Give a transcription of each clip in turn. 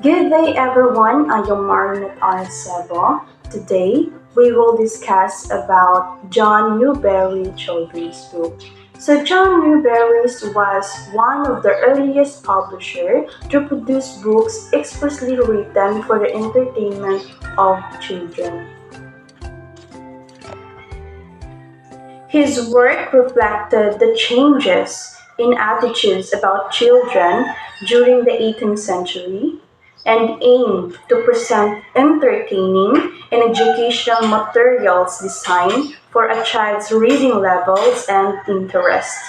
Good day everyone, I am Marinette Arcebo. Today we will discuss about John Newberry children's book. So John Newberry was one of the earliest publishers to produce books expressly written for the entertainment of children. His work reflected the changes in attitudes about children during the 18th century and aimed to present entertaining and educational materials designed for a child's reading levels and interests.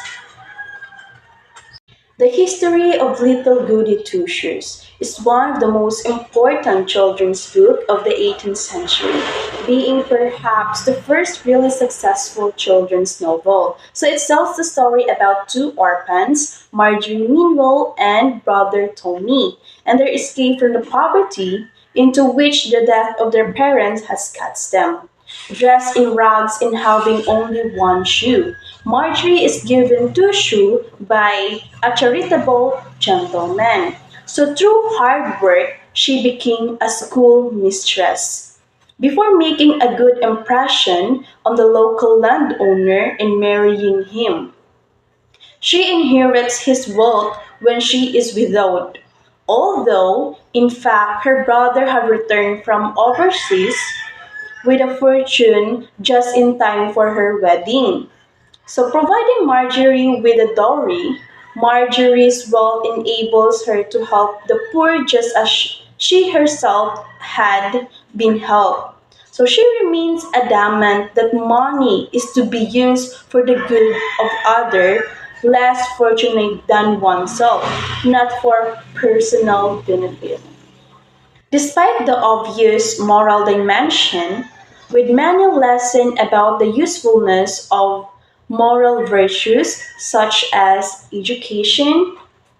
The history of Little Goody Two Shoes is one of the most important children's books of the 18th century, being perhaps the first really successful children's novel. So it tells the story about two orphans, Marjorie Minwell and brother Tony, and their escape from the poverty into which the death of their parents has cast them. Dressed in rags and having only one shoe, Marjorie is given two shoes by a charitable gentleman. So through hard work, she became a school mistress. Before making a good impression on the local landowner and marrying him, she inherits his wealth when she is widowed. Although, in fact, her brother had returned from overseas with a fortune just in time for her wedding. So, providing Marjorie with a dowry, Marjorie's wealth enables her to help the poor just as she herself had been helped. So, she remains adamant that money is to be used for the good of others less fortunate than oneself, not for personal benefit. Despite the obvious moral dimension, with many lessons about the usefulness of moral virtues such as education,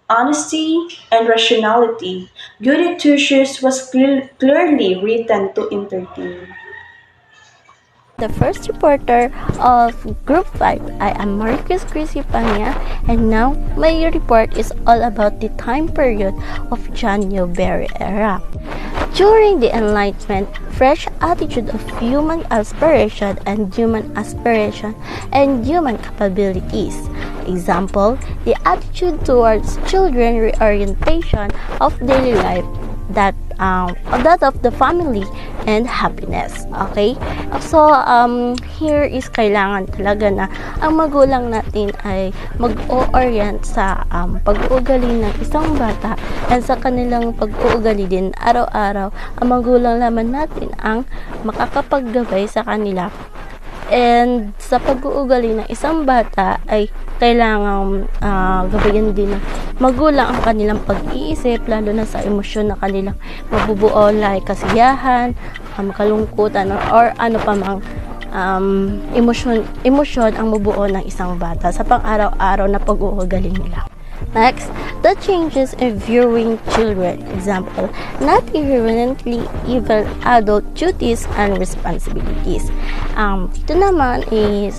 honesty, and rationality, Goody Two Shoes was clearly written to entertain. The first reporter of Group 5. I am Marcus Crisipania, and now my report is all about the time period of John Newberry era. During the Enlightenment, fresh attitude of human aspiration and human capabilities. Example, the attitude towards children reorientation of daily life that of the family and happiness. Okay? So, here is kailangan talaga na ang magulang natin ay mag-o-orient sa pag-uugali ng isang bata at sa kanilang pag-uugali din araw-araw. Ang magulang naman natin ang makakapaggabay sa kanila. And sa pag-uugali ng isang bata ay kailangang gabayan din ng magulang ang kanilang pag-iisip, lalo na sa emosyon na kanilang mabubuo, like kasiyahan, kalungkutan, or ano pa mang emosyon ang mabubuo ng isang bata sa pang-araw-araw na pag-uugali nila. Next, the changes in viewing children. Example, not inherently evil adult duties and responsibilities. Ito naman is,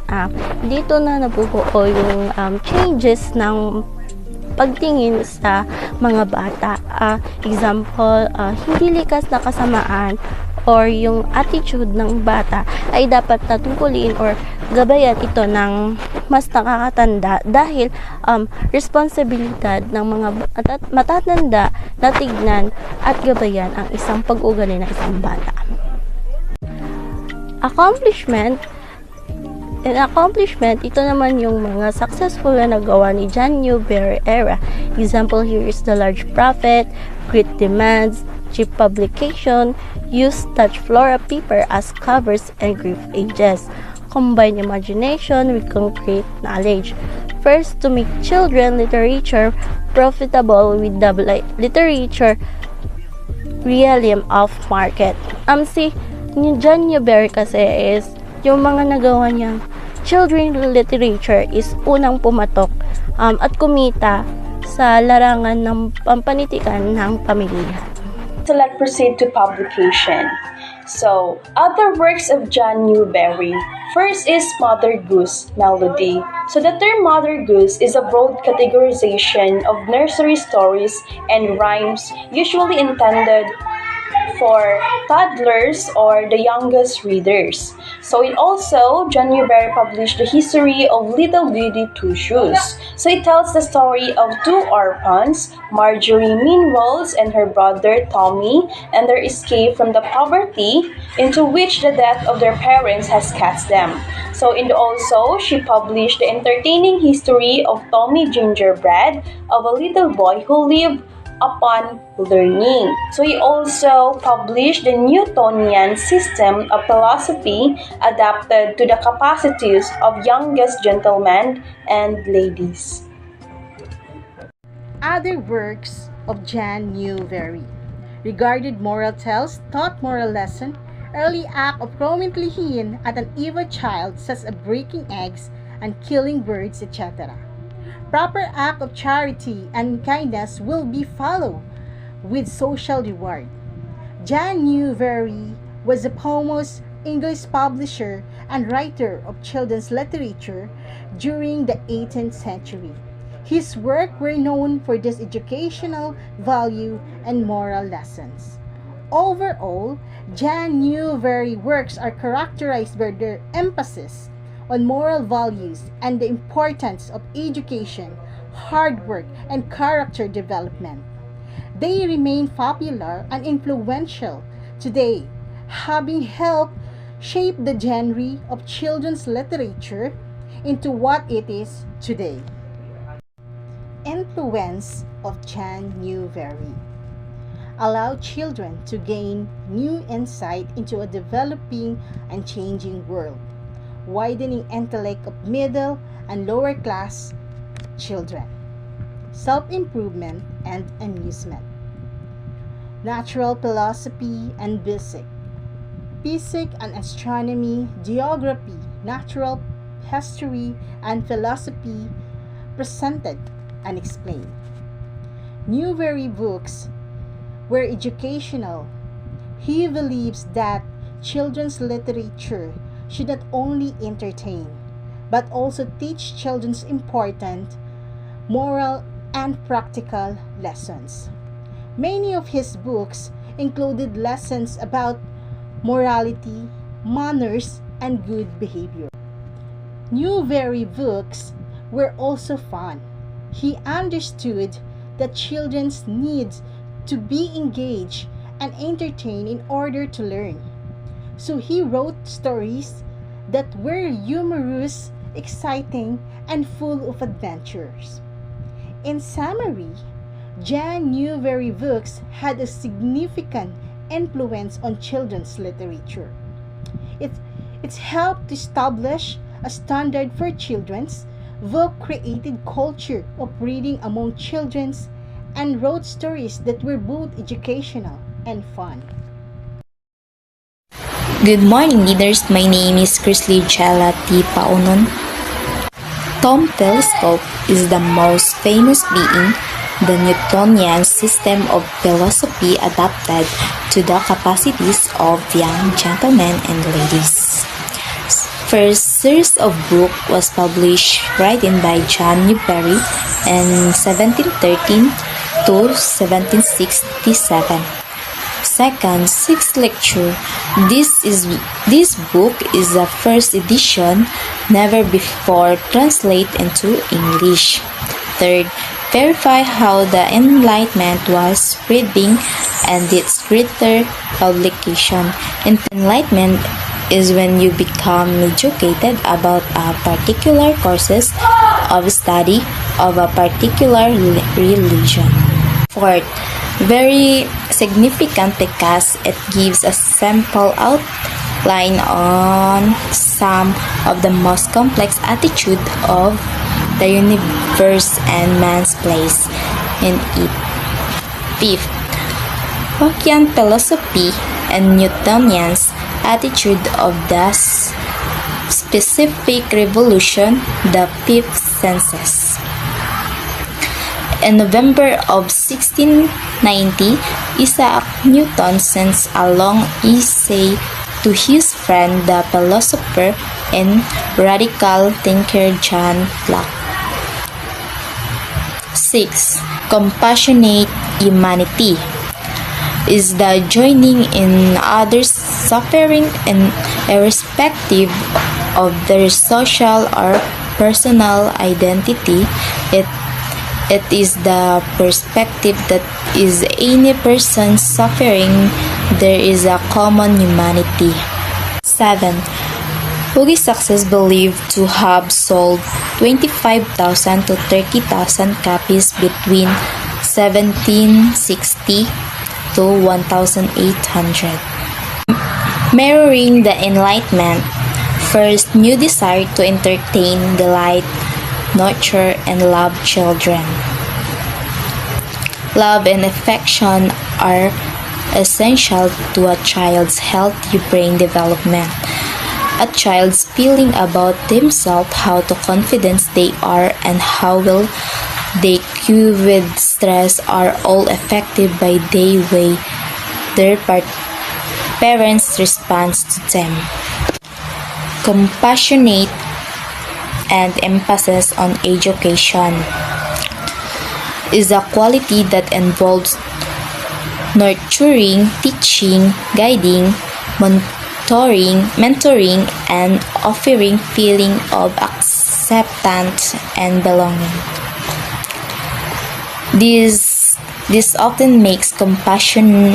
dito na nabubuo yung changes ng pagtingin sa mga bata. Example, hindi likas na kasamaan or yung attitude ng bata ay dapat natungkulin or gabayan ito ng mas nakakatanda dahil responsibilidad ng mga matatanda na tignan at gabayan ang isang pag-ugali ng isang bata. Accomplishment, ito naman yung mga successful na nagawa ni John Newberry era. Example here is the large profit, great demands, cheap publication, use touch flora paper as covers and brief ages. Combine imagination with concrete knowledge. First, to make children literature profitable with the literature realm of market. Si John Newberry kasi is yung mga nagawa niyang children literature is unang pumatok at kumita sa larangan ng pampanitikan ng pamilya. So let's proceed to publication. So, other works of John Newberry. First is Mother Goose melody. So the term Mother Goose is a broad categorization of nursery stories and rhymes usually intended for toddlers or the youngest readers. So it also, John Newberry published the history of Little Goody Two Shoes. So it tells the story of two orphans, Marjorie Meanwells and her brother Tommy, and their escape from the poverty into which the death of their parents has cast them. So and also, she published the entertaining history of Tommy Gingerbread, of a little boy who lived upon learning. So he also published the Newtonian system of philosophy adapted to the capacities of youngest gentlemen and ladies. Other works of John Newberry regarded moral tales, taught moral lesson, early act of prominently hint at an evil child such as breaking eggs and killing birds, etc. Proper act of charity and kindness will be followed with social reward. John Newberry was a famous English publisher and writer of children's literature during the 18th century. His works were known for this educational value and moral lessons. Overall, John Newberry works are characterized by their emphasis on moral values and the importance of education, hard work, and character development. They remain popular and influential today, having helped shape the genre of children's literature into what it is today. Influence of John Newberry allow children to gain new insight into a developing and changing world, widening intellect of middle and lower class children, self-improvement and amusement, natural philosophy and physics and astronomy, geography, natural history and philosophy presented and explained. Newberry books were educational. He believes that children's literature should not only entertain, but also teach children important moral and practical lessons. Many of his books included lessons about morality, manners, and good behavior. Newberry books were also fun. He understood that children's needs to be engaged and entertained in order to learn. So he wrote stories that were humorous, exciting, and full of adventures. In summary, John Newberry books had a significant influence on children's literature. It's helped to establish a standard for children's book, created culture of reading among children's, and wrote stories that were both educational and fun. Good morning, leaders. My name is Chrisley Chela T. Paunon. Tom Telescope is the most famous being the Newtonian system of philosophy adapted to the capacities of young gentlemen and ladies. First series of book was published written by John Newberry in 1713 to 1767. Second, sixth lecture. This book is the first edition, never before translated into English. Third, verify how the Enlightenment was spreading and its greater publication. Enlightenment is when you become educated about a particular courses of study of a particular religion. Fourth, very significant because it gives a simple outline on some of the most complex attitude of the universe and man's place in it. Fifth, Lockean philosophy and Newtonian's attitude of the specific revolution, the fifth senses. In November of 1690, Isaac Newton sends a long essay to his friend the philosopher and radical thinker John Locke. 6. Compassionate humanity is the joining in others' suffering and irrespective of their social or personal identity. It is the perspective that is any person suffering, there is a common humanity. 7. Hughie's success believed to have sold 25,000 to 30,000 copies between 1760 to 1800. Mirroring the Enlightenment, first new desire to entertain, delight, nurture, and love children. Love and affection are essential to a child's healthy brain development. A child's feeling about themselves, how to confidence they are, and how will they cope with stress are all affected by the way their parents respond to them. Compassionate and emphasis on education is a quality that involves nurturing, teaching, guiding, mentoring, and offering feeling of acceptance and belonging. This often makes compassion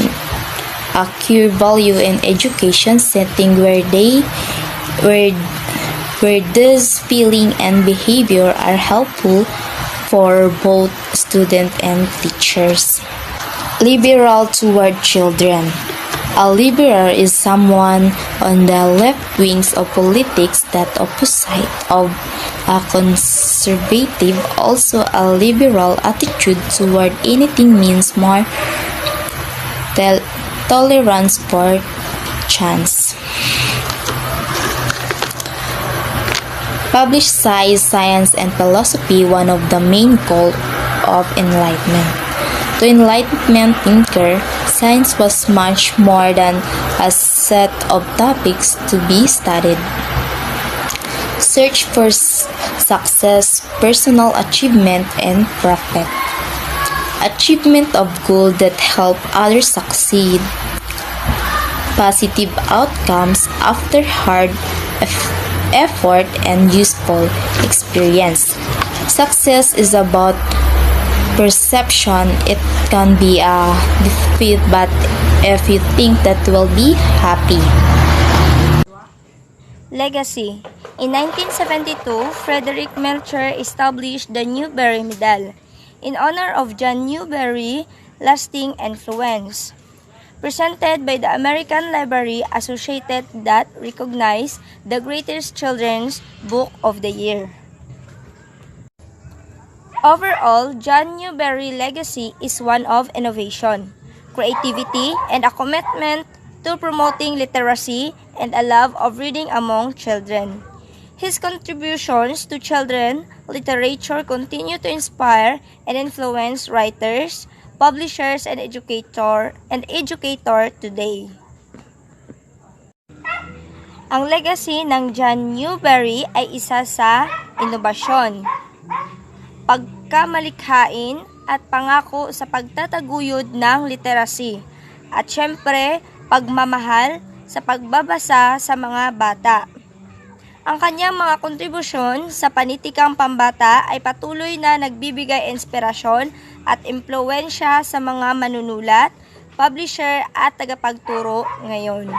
a core value in education setting where this feeling and behavior are helpful for both students and teachers. Liberal toward children. A liberal is someone on the left wings of politics that opposite of a conservative. Also, a liberal attitude toward anything means more tolerance for chance. Publish science and philosophy, one of the main goals of enlightenment. To enlightenment thinker, science was much more than a set of topics to be studied. Search for success, personal achievement, and profit. Achievement of goals that help others succeed. Positive outcomes after hard effort and useful experience. Success is about perception. It can be a defeat, but if you think that will be happy. Legacy. In 1972, Frederick Melcher established the Newberry Medal in honor of John Newberry, lasting influence. Presented by the American Library Associated that recognized the greatest children's book of the year. Overall, John Newberry legacy is one of innovation, creativity, and a commitment to promoting literacy and a love of reading among children. His contributions to children literature continue to inspire and influence writers, publishers, and educator today. Ang legacy ng John Newberry ay isa sa inobasyon, pagkamalikhain at pangako sa pagtataguyod ng literacy at syempre pagmamahal sa pagbabasa sa mga bata. Ang kanyang mga kontribusyon sa panitikang pambata ay patuloy na nagbibigay inspirasyon at impluwensya sa mga manunulat, publisher at tagapagturo ngayon.